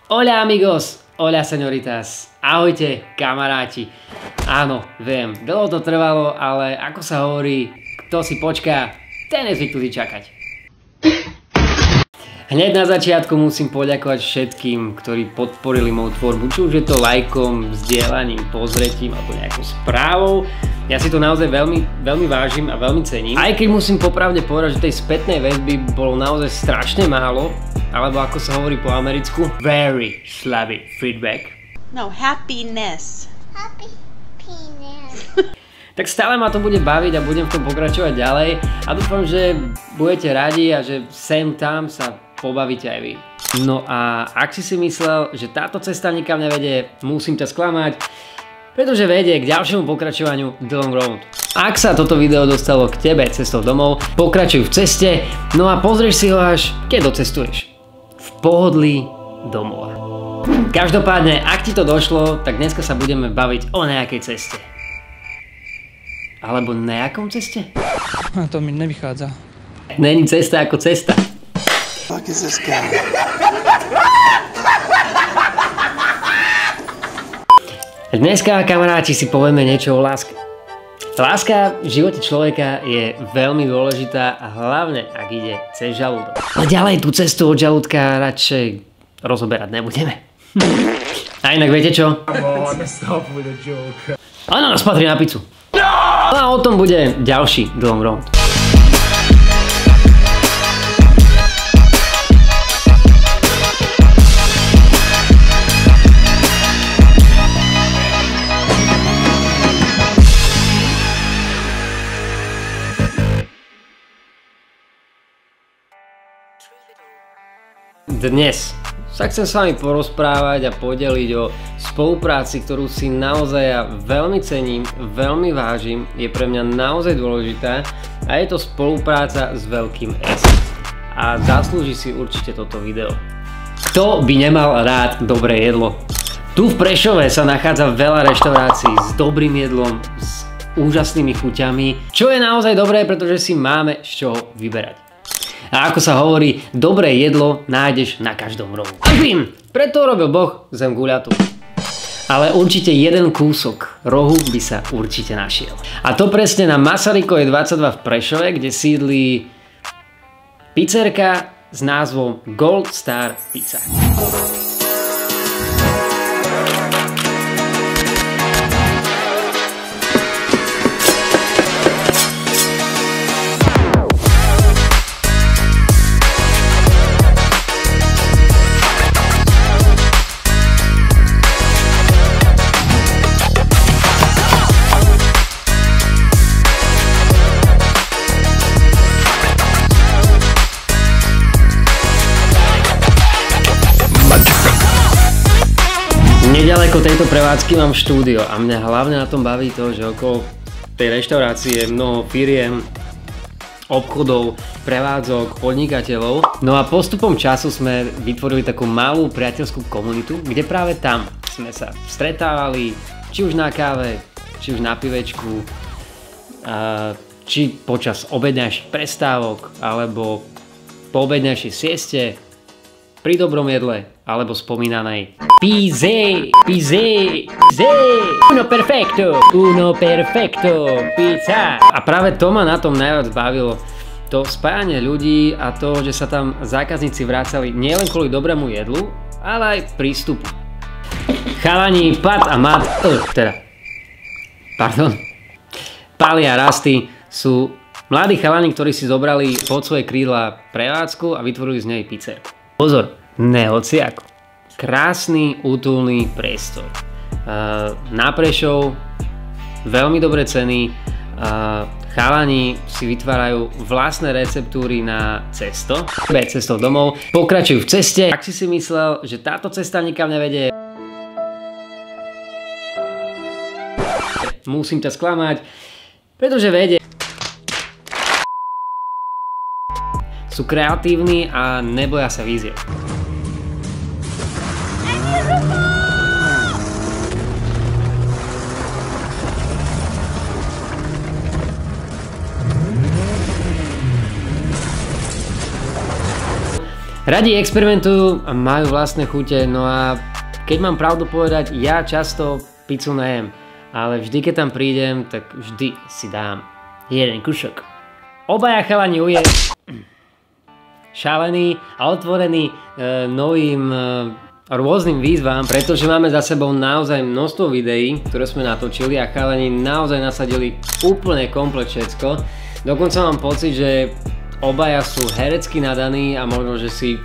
Hola amigos, hola señoritas, ahojte kamaráti. Áno, viem, dlho to trvalo, ale ako sa hovorí, kto si počká, ten je zvyknutý čakať. Hneď na začiatku musím poďakovať všetkým, ktorí podporili moju tvorbu, či už je to lajkom, zdieľaním, pozretím alebo nejakou správou. Ja si to naozaj veľmi vážim a veľmi cením. Aj keď musím popravde povedať, že tej spätnej väzby bolo naozaj strašne málo, alebo ako sa hovorí po americku, very slabý feedback. No, happiness. Happy penis. Tak stále ma to bude baviť a budem v tom pokračovať ďalej a dúfam, že budete radi a že sem tam sa pobavíte aj vy. No a ak si myslel, že táto cesta nikam nevedie, musím ťa sklamať, pretože vedie k ďalšiemu pokračovaniu The Long Road. Ak sa toto video dostalo k tebe cestou domov, pokračuj v ceste, no a pozrieš si ho až keď docestuješ. V pohodlí domova. Každopádne, ak ti to došlo, tak dneska sa budeme baviť o nejakej ceste. Alebo nejakom ceste? To mi nevychádza. Není cesta ako cesta. Fuck is this guy? Dneska, kamaráti, si povieme niečo o láske. Láska v živote človeka je veľmi dôležitá a hlavne, ak ide cez žalúdok. No ďalej tú cestu od žalúdka radšej rozoberať nebudeme. A inak viete čo? Ananas patrí na pizzu. No a o tom bude ďalší The Long Road. Dnes sa chcem s vami porozprávať a podeliť o spolupráci, ktorú si naozaj ja veľmi cením, veľmi vážim, je pre mňa naozaj dôležitá a je to spolupráca s veľkým S. A zaslúži si určite toto video. Kto by nemal rád dobré jedlo? Tu v Prešove sa nachádza veľa reštaurácií s dobrým jedlom, s úžasnými chuťami, čo je naozaj dobré, pretože si máme z čoho vyberať. A ako sa hovorí, dobré jedlo nájdeš na každom rohu. A vím, preto robil Boh zem guľatú. Ale určite jeden kúsok rohu by sa určite našiel. A to presne na Masarykovej 22 v Prešove, kde sídlí pizzerka s názvom Gold Star Pizza. Nedaleko tejto prevádzky mám štúdio a mňa hlavne na tom baví to, že okolo tej reštaurácie je mnoho firiem, obchodov, prevádzok, podnikateľov. No a postupom času sme vytvorili takú malú priateľskú komunitu, kde práve tam sme sa stretávali, či už na káve, či už na pivečku, či počas obedňajších prestávok, alebo po obedňajšej sieste, pri dobrom jedle, alebo spomínanej pizze, uno perfecto, pizza. A práve to ma na tom najviac bavilo. To spájanie ľudí a to, že sa tam zákazníci vracali nielen kvôli dobrému jedlu, ale aj prístupu. Chalani Pat a Mat, Pali a Rasty sú mladí chalani, ktorí si zobrali pod svoje krídla prevádzku a vytvorili z nej pizzerku. Pozor, nehociako. Krásny, útulný priestor. Na Prešov, veľmi dobré ceny. Chalani si vytvárajú vlastné receptúry na cesto. Cestou domov. Pokračujú v ceste. Ak si myslel, že táto cesta nikam nevedie, musím ťa sklamať, pretože vedie. Sú kreatívni a neboja sa víziev. Radi experimentujú a majú vlastné chute, no a keď mám pravdu povedať, ja často pizzu nejem, ale vždy keď tam prídem, tak vždy si dám jeden kušok. Obaja chalani šalení a otvorení novým rôznym výzvam, pretože máme za sebou naozaj množstvo videí, ktoré sme natočili a chalani naozaj nasadili úplne komplet všetko. Dokonca mám pocit, že obaja sú herecky nadaní a možno, že si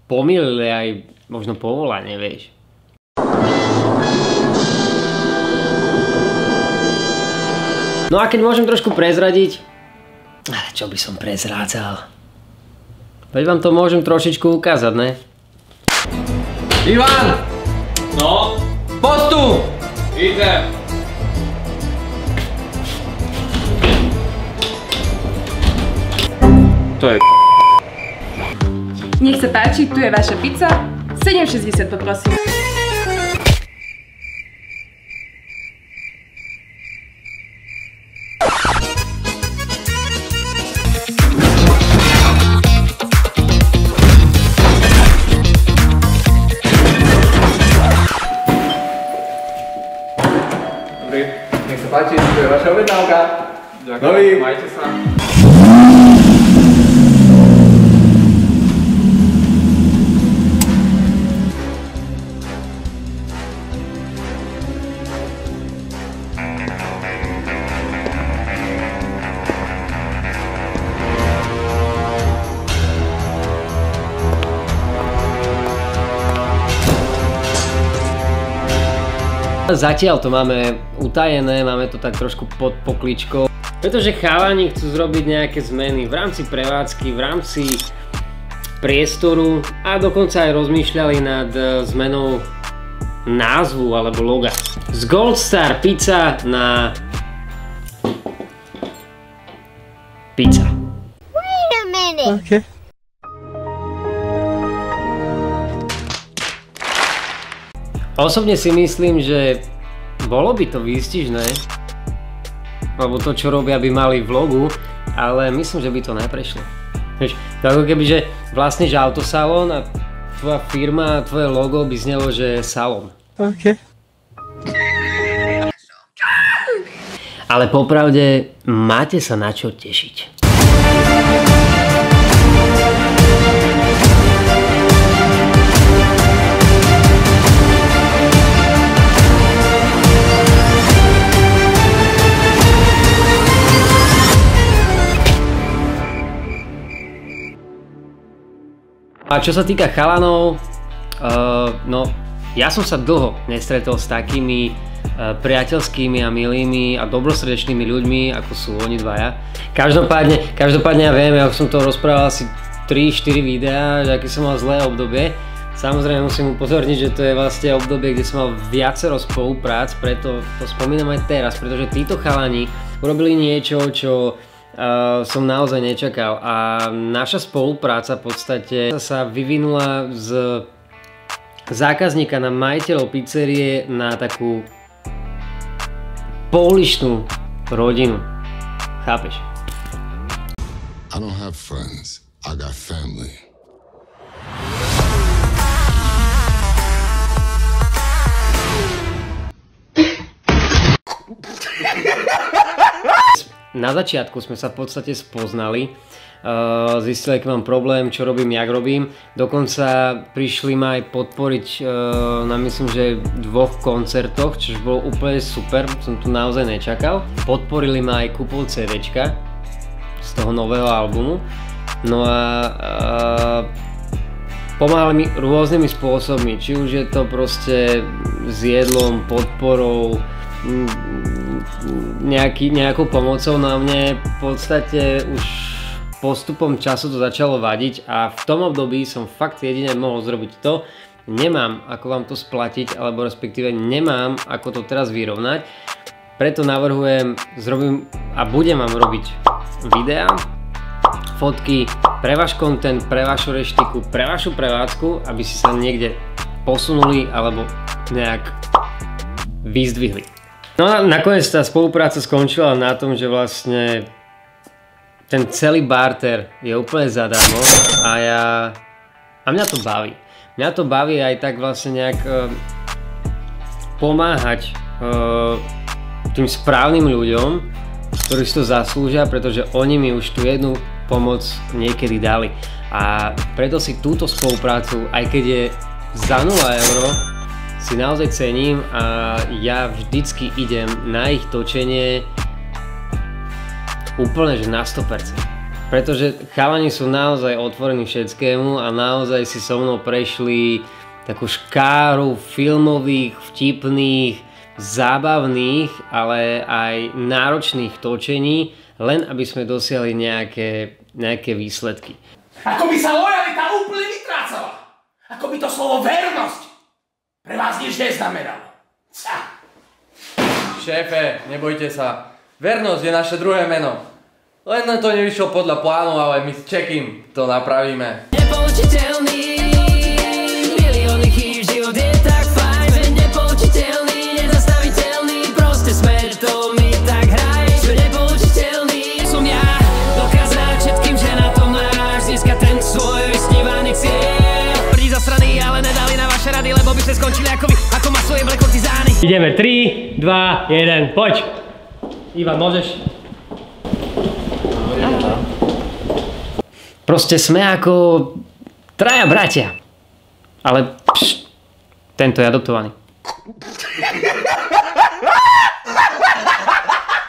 pomýlili aj možno povolanie, vieš. No a keď môžem trošku prezradiť, čo by som prezrádzal? Veď vám to môžem trošičku ukázať, ne? Ivan! No? Postup! Ide! To je Nech sa páči, tu je vaša pizza. 7,60 poprosím. Dobrý, nech sa páči, tu je vaša objednávka. Ďakujem, majte sa. Zatiaľ to máme utajené, máme to tak trošku pod pokličkou, pretože chalani chcú zrobiť nejaké zmeny v rámci prevádzky, v rámci priestoru a dokonca aj rozmýšľali nad zmenou názvu alebo loga. Z Gold Star Pizza na pizza. Wait a minute. Okay. Osobne si myslím, že bolo by to výstižné, lebo to, čo robia, by mali v logu, ale myslím, že by to neprešlo. Vieš, to ako keby, že vlastníš autosalón a tvoja firma, tvoje logo by znelo, že je salón. Okay. Ale popravde, máte sa na čo tešiť. A čo sa týka chalanov, no ja som sa dlho nestretol s takými priateľskými a milými a dobrosrdečnými ľuďmi, ako sú oni dvaja. Každopádne ja viem, ja som to rozprával asi 3-4 videá, že aký som mal zlé obdobie. Samozrejme musím upozorniť, že to je vlastne obdobie, kde som mal viacero spoluprác, preto to spomínam aj teraz, pretože títo chalani urobili niečo, čo som naozaj nečakal a naša spolupráca v podstate sa vyvinula z zákazníka na majiteľov pizzerie na takú pouličnú rodinu. Chápeš? I don't have friends, I got family. Na začiatku sme sa v podstate spoznali, zistili, aký mám problém, čo robím, jak robím. Dokonca prišli ma aj podporiť na myslím, že 2 koncertoch, čo bolo úplne super, som tu naozaj nečakal. Podporili ma aj kúpou CDčka z toho nového albumu. No a pomáhali mi rôznymi spôsobmi, či už je to proste s jedlom, podporou, nejakou pomocou. Na mne v podstate už postupom času to začalo vadiť a v tom období som fakt jedine mohol zrobiť to, nemám ako vám to splatiť, alebo respektíve nemám ako to teraz vyrovnať, preto navrhujem, zrobím a budem vám robiť videá, fotky pre váš content, pre vašu reštiku, pre vašu prevádzku, aby si sa niekde posunuli alebo nejak vyzdvihli. No a nakoniec tá spolupráca skončila na tom, že vlastne ten celý barter je úplne zadarmo a ja A mňa to baví. Mňa to baví aj tak vlastne nejak pomáhať tým správnym ľuďom, ktorí si to zaslúžia, pretože oni mi už tú jednu pomoc niekedy dali. A preto si túto spoluprácu, aj keď je za 0 €, si naozaj cením a ja vždycky idem na ich točenie úplne že na 100%. Pretože chalani sú naozaj otvorení všetkému a naozaj si so mnou prešli takú škáru filmových, vtipných, zábavných, ale aj náročných točení, len aby sme dosiahli nejaké výsledky. Ako by sa lojalita úplne vytrácala. Ako by to slovo vernosť pre vás nič neznamenalo. Šéfe, nebojte sa. Vernosť je naše druhé meno. Len to nevyšlo podľa plánu, ale my s Čekým to napravíme. Nepoučiteľný, milióny chýb, život je tak fajn. Sme nepoučiteľný, nezastaviteľný, proste sme to my tak hraj. Sme nepoučiteľný, som ja, dokázať všetkým, že na to máš, získať ten svoj vysnívaný cieľ. Prdi zasraný, ale nedali na vaše rady, lebo by ste skončili ako vy, ako masové blekotizány. Ideme 3, 2, 1, poď! Ivan, môžeš? Proste sme ako traja bratia. Ale tento je adoptovaný.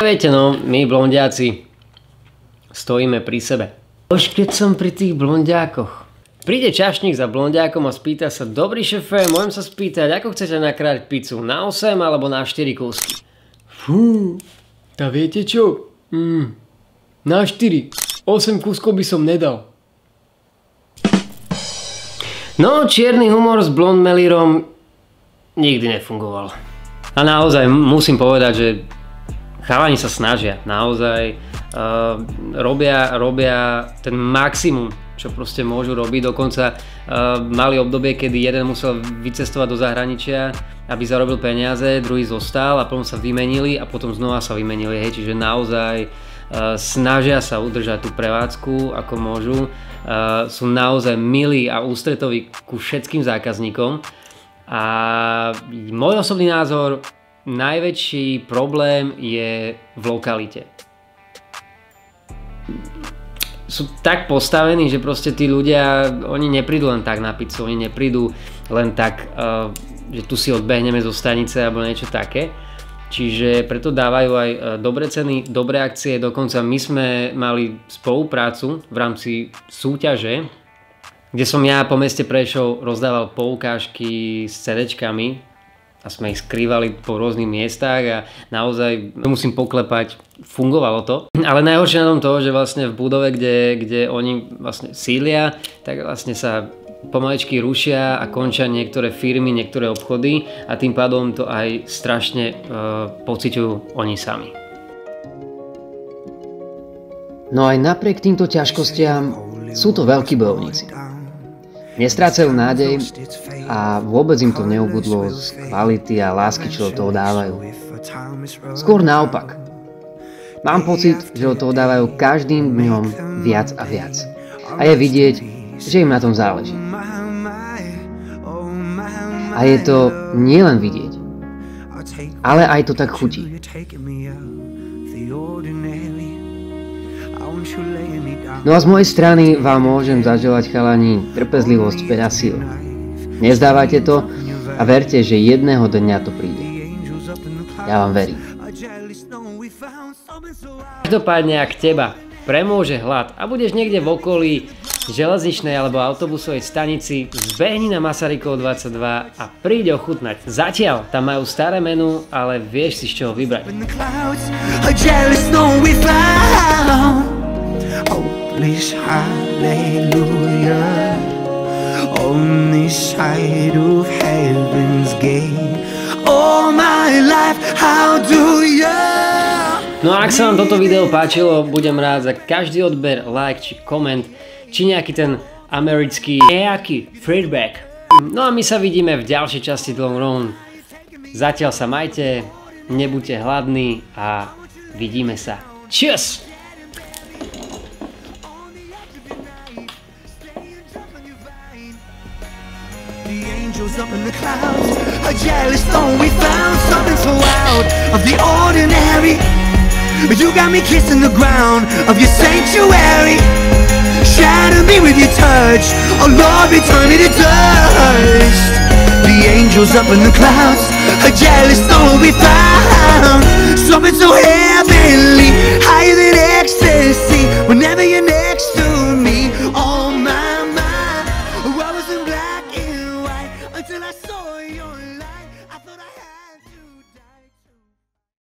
Viete no, my blondiaci stojíme pri sebe. Už keď som pri tých blondiákoch. Príde čašník za blondiákom a spýta sa: dobrý šéfe, môžem sa spýtať, ako chcete nakrájať pizzu? Na 8 alebo na 4 kúsky? Fú, tá viete čo? Na 4. 8 kúskov by som nedal. No, čierny humor s blond melírom nikdy nefungoval. A naozaj musím povedať, že chalani sa snažia. Naozaj robia ten maximum, čo proste môžu robiť. Dokonca mali obdobie, kedy jeden musel vycestovať do zahraničia, aby zarobil peniaze, druhý zostal a potom sa vymenili a potom znova sa vymenili. Hej. Čiže naozaj snažia sa udržať tú prevádzku ako môžu, sú naozaj milí a ústretoví ku všetkým zákazníkom a môj osobný názor, najväčší problém je v lokalite. Sú tak postavení, že proste tí ľudia, oni neprídu len tak na pizzu, oni neprídu len tak, že tu si odbehneme zo stanice alebo niečo také. Čiže preto dávajú aj dobré ceny, dobré akcie, dokonca my sme mali spoluprácu v rámci súťaže, kde som ja po meste Prešov rozdával poukážky s CD-čkami a sme ich skrývali po rôznych miestach a naozaj, musím poklepať, fungovalo to. Ale najhoršie na tom to, že vlastne v budove, kde oni vlastne sídlia, tak vlastne sa pomaličky rušia a končia niektoré firmy, niektoré obchody a tým pádom to aj strašne pociťujú oni sami. No aj napriek týmto ťažkostiam sú to veľkí bojovníci. Nestrácajú nádej a vôbec im to neubudlo z kvality a lásky, čo do toho dávajú. Skôr naopak. Mám pocit, že do toho dávajú každým dňom viac a viac. A je vidieť, že im na tom záleží. A je to nielen vidieť, ale aj to tak chutí. No a z mojej strany vám môžem zaželať, chalani, trpezlivosť, veľa síl. Nezdávajte to a verte, že jedného dňa to príde. Ja vám verím. Každopádne, ak teba premôže hlad a budeš niekde v okolí železničnej alebo autobusovej stanici, zbehni na Masarykov 22 a príď ochutnať. Zatiaľ tam majú staré menu, ale vieš si z čoho vybrať. No a ak sa vám toto video páčilo, budem rád za každý odber, like či koment, či nejaký ten americký nejaký feedback. No a my sa vidíme v ďalšej časti Long Run. Zatiaľ sa majte, nebuďte hladní a vidíme sa. Cheers! angels up in the clouds, a jealous stone we found, something so out of the ordinary. You got me kissing the ground of your sanctuary. Shatter me with your touch, oh Lord, return me to dust. The angels up in the clouds, a jealous stone we found, something so heavenly, higher than ecstasy. Whenever